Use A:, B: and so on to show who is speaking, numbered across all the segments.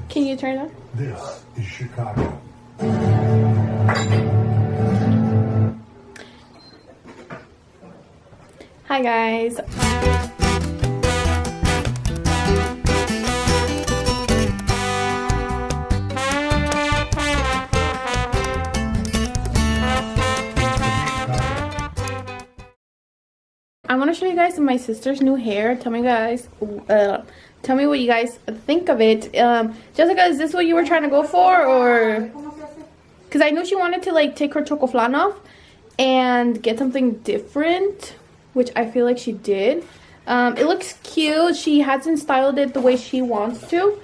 A: Can you turn it on?
B: This is Chicago.
A: Hi guys. I want to show you guys my sister's new hair. Tell me what you guys think of it. Jessica, is this what you were trying to go for, or? Because I know she wanted to like take her chocoflan off and get something different, which I feel like she did. It looks cute. She hasn't styled it the way she wants to.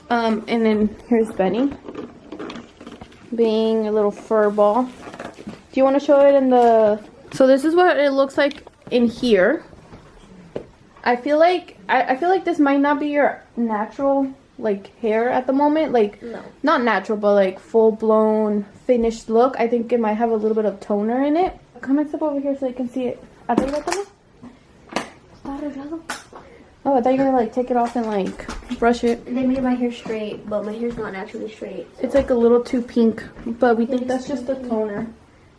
A: And then here's Benny being a little fur ball. Do you want to show it in the... So this is what it looks like in here. I feel like this might not be your natural like hair at the moment. Like, no, not natural, but like full-blown finished look. I think it might have a little bit of toner in it. Come and step over here so you can see it. Oh, I thought you were gonna like take it off and like brush it.
C: They made my hair straight, but my hair's not naturally straight. So.
A: It's like a little too pink, but we think that's just the toner.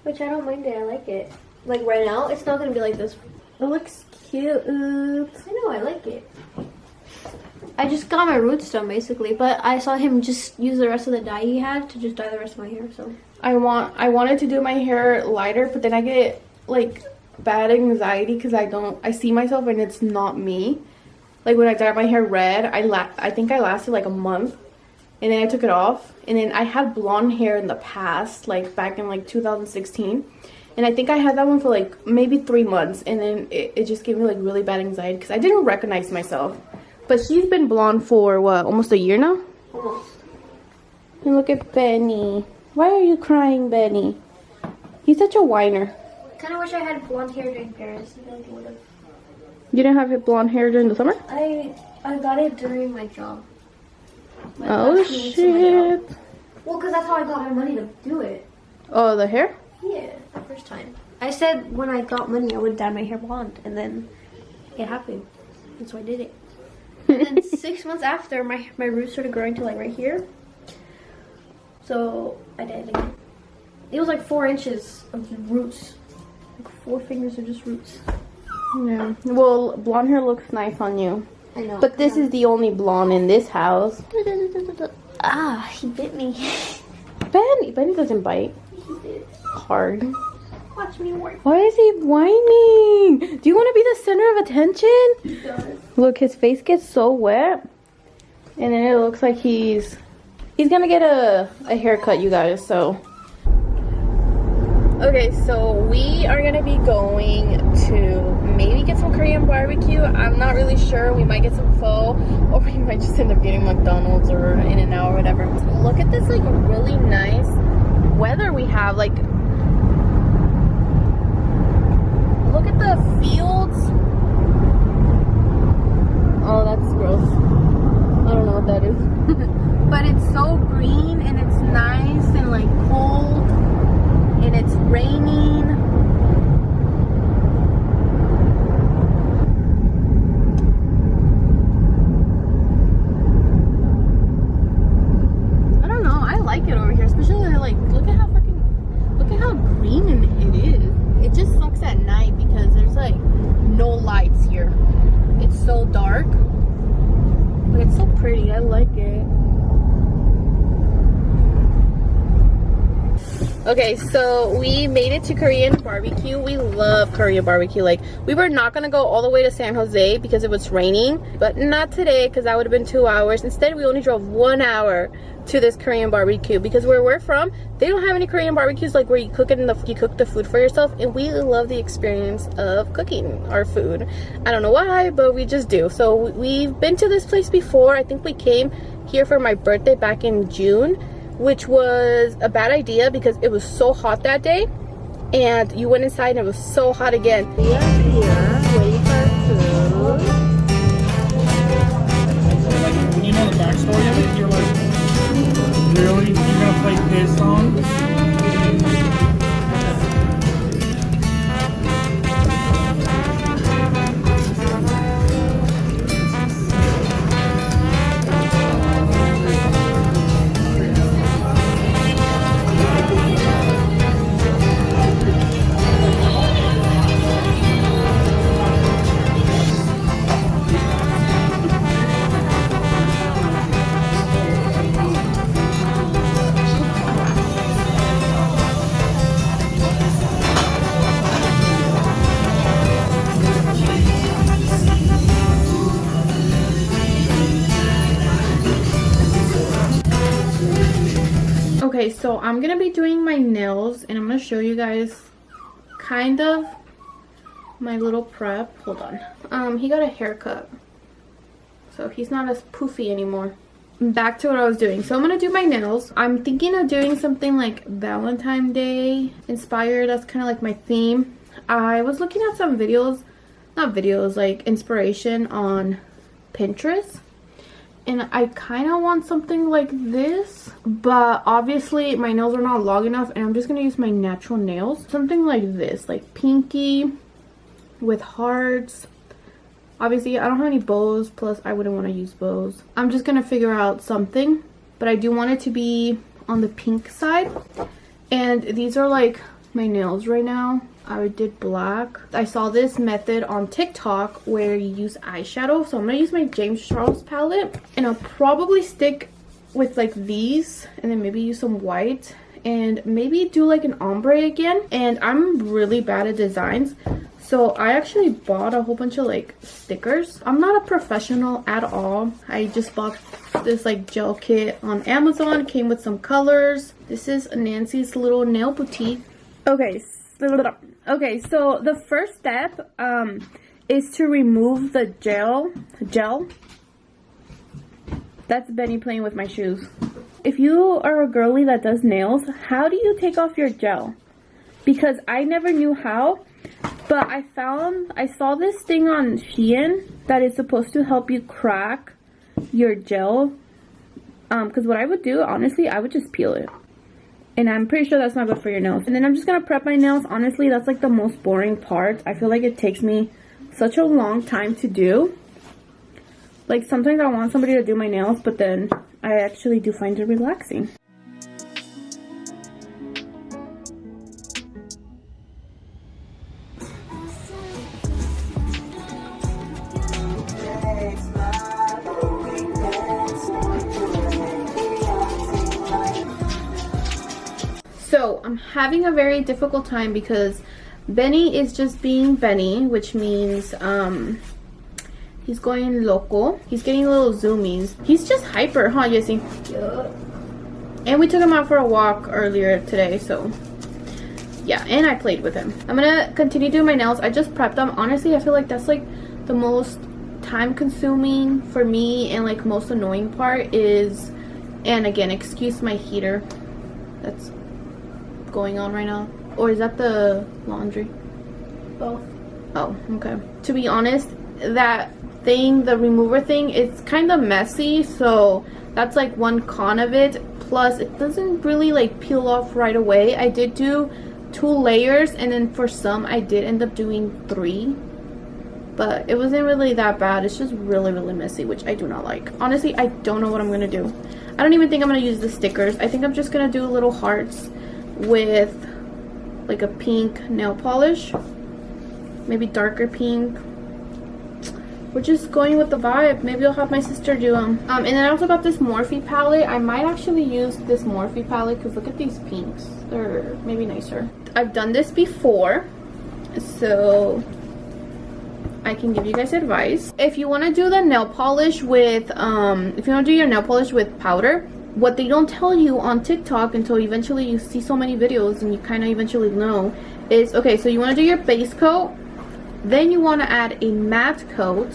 C: Which I don't mind it. I like it. Like right now, it's not gonna be like this.
A: It looks cute.
C: I know, I like it. I just got my roots done basically, but I saw him just use the rest of the dye he had to just dye the rest of my hair. So
A: I wanted to do my hair lighter, but then I get like bad anxiety because I see myself and it's not me. Like when I dyed my hair red, I think I lasted like a month, and then I took it off. And then I had blonde hair in the past, like back in like 2016, and I think I had that one for like maybe 3 months, and then it just gave me like really bad anxiety because I didn't recognize myself. But she's been blonde for what, almost a year now?
C: almost.
A: And look at Benny. Why are you crying, Benny? He's such a whiner.
C: Kind of wish I had blonde hair during Paris.
A: You didn't have blonde hair during the summer?
C: I got it during my job. Like
A: oh shit.
C: Well, because that's how I got my money to do it.
A: Oh, the hair?
C: Yeah, the first time. I said when I got money I would dye my hair blonde, and then it happened. And so I did it. And then 6 months after, my roots started growing to like right here. So I did it again. It was like 4 inches of roots. Like 4 fingers of just roots.
A: Yeah. Well, blonde hair looks nice on you.
C: I know.
A: But this is the only blonde in this house.
C: Ah, he bit me.
A: Benny doesn't bite.
C: He did.
A: Hard.
C: Watch me work.
A: Why is he whining? Do you want to be the center of attention?
C: He does.
A: Look, his face gets so wet. And then it looks like he's gonna get a haircut, you guys, so. Okay, so we are gonna be going to maybe get some Korean barbecue. I'm not really sure. We might get some pho, or we might just end up getting McDonald's or In-N-Out or whatever. Look at this like really nice weather we have. Like, look at the fields. Oh, that's gross. I don't know what that is. But it's so green and it's nice and like cold. And it's raining. I don't know. I like it over here, especially like look at how green it is. It just sucks at night because there's like no lights here. It's so dark, but it's so pretty. I like it. Okay, so we made it to Korean barbecue. We love Korean barbecue. Like, we were not gonna go all the way to San Jose because it was raining, but not today because that would have been 2 hours. Instead, we only drove 1 hour to this Korean barbecue because where we're from, they don't have any Korean barbecues like where you cook you cook the food for yourself, and we love the experience of cooking our food. I don't know why, but we just do. So we've been to this place before. I think we came here for my birthday back in June, which was a bad idea because it was so hot that day, and you went inside and it was so hot again. We are here waiting for our food.
D: Like, when you know the backstory of it, you're like, really? You're gonna play his song?
A: Okay, so I'm gonna be doing my nails and I'm gonna show you guys kind of my little prep. Hold on. He got a haircut, so he's not as poofy anymore. Back to what I was doing. So I'm gonna do my nails. I'm thinking of doing something like Valentine's Day inspired. That's kind of like my theme. I was looking at some videos, not videos, like inspiration on Pinterest, and I kind of want something like this, but obviously my nails are not long enough and I'm just gonna use my natural nails. Something like this, like pinky with hearts. Obviously I don't have any bows, plus I wouldn't want to use bows. I'm just gonna figure out something, but I do want it to be on the pink side. And these are like my nails right now. I did black. I saw this method on TikTok where you use eyeshadow, so I'm gonna use my James Charles palette, and I'll probably stick with like these and then maybe use some white and maybe do like an ombre again. And I'm really bad at designs, so I actually bought a whole bunch of like stickers. I'm not a professional at all. I just bought this like gel kit on Amazon. It came with some colors. This is Nancy's little nail boutique. Okay, so the first step is to remove the gel. That's Benny playing with my shoes. If you are a girly that does nails, how do you take off your gel? Because I never knew how, but I saw this thing on Shein that is supposed to help you crack your gel. Because what I would do, honestly, I would just peel it. And I'm pretty sure that's not good for your nails. And then I'm just gonna prep my nails. Honestly, that's like the most boring part. I feel like it takes me such a long time to do. Like sometimes I want somebody to do my nails, but then I actually do find it relaxing. So I'm having a very difficult time because Benny is just being Benny, which means he's going loco. He's getting little zoomies. He's just hyper, huh, Jessie? Yeah. And we took him out for a walk earlier today, so yeah, and I played with him. I'm gonna continue doing my nails. I just prepped them. Honestly, I feel like that's like the most time consuming for me and like most annoying part is, and again, excuse my heater that's going on right now. Or is that the laundry?
C: Both.
A: Oh, okay. To be honest, that thing, the remover thing, it's kind of messy, so that's like one con of it. Plus it doesn't really like peel off right away. I did do 2 layers, and then for some I did end up doing 3, but it wasn't really that bad. It's just really messy, which I do not like. Honestly, I don't know what I'm gonna do. I don't even think I'm gonna use the stickers. I think I'm just gonna do little hearts with like a pink nail polish, maybe darker pink. We're just going with the vibe. Maybe I'll have my sister do them. And then I also got this Morphe palette. I might actually use this Morphe palette because look at these pinks. They're maybe nicer. I've done this before, so I can give you guys advice. If you want to do the nail polish with, if you want to do your nail polish with powder, what they don't tell you on TikTok until eventually you see so many videos and you kind of eventually know is, okay, so you want to do your base coat, then you want to add a matte coat,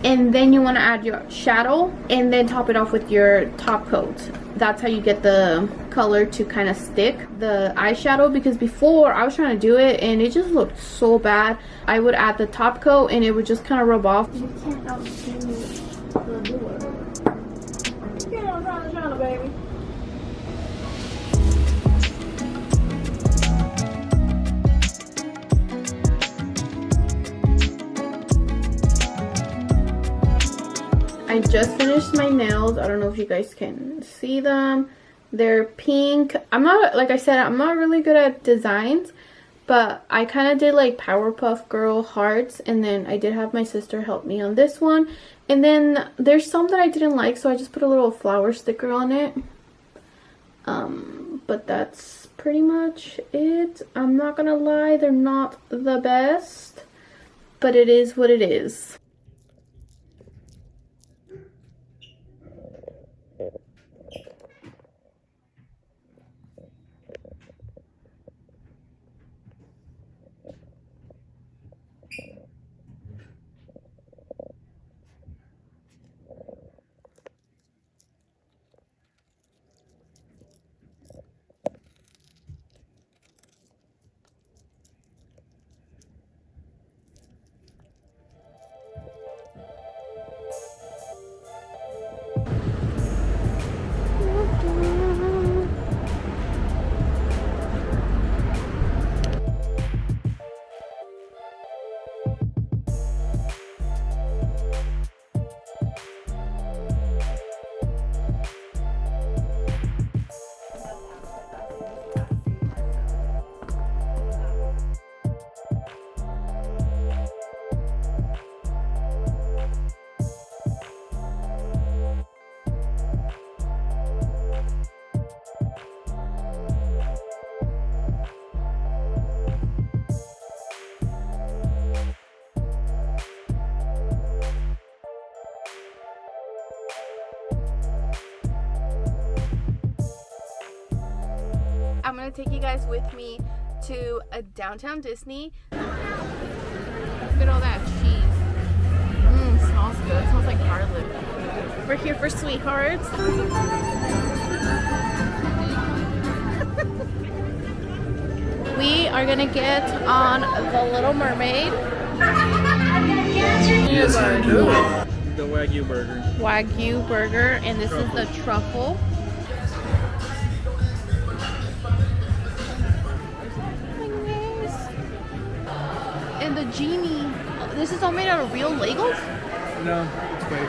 A: and then you want to add your shadow, and then top it off with your top coat. That's how you get the color to kind of stick, the eyeshadow, because before I was trying to do it and it just looked so bad. I would add the top coat and it would just kind of rub off.
C: You can't outdo the doer.
A: Yeah, I'm trying to shine, baby. I just finished my nails. I don't know if you guys can see them. They're pink. I'm not, like I said, I'm not really good at designs, but I kind of did like Powerpuff Girl hearts, and then I did have my sister help me on this one. And then there's some that I didn't like, so I just put a little flower sticker on it. But that's pretty much it. I'm not gonna lie, they're not the best, but it is what it is. I'm gonna take you guys with me to a downtown Disney. Look at all that cheese. Smells good. It smells like garlic. We're here for Sweethearts. We are gonna get on the Little Mermaid.
D: Yes, I do. The Wagyu burger.
A: Wagyu burger, and this is the truffle. And the genie. This is all made out of real Legos?
D: No, it's fake.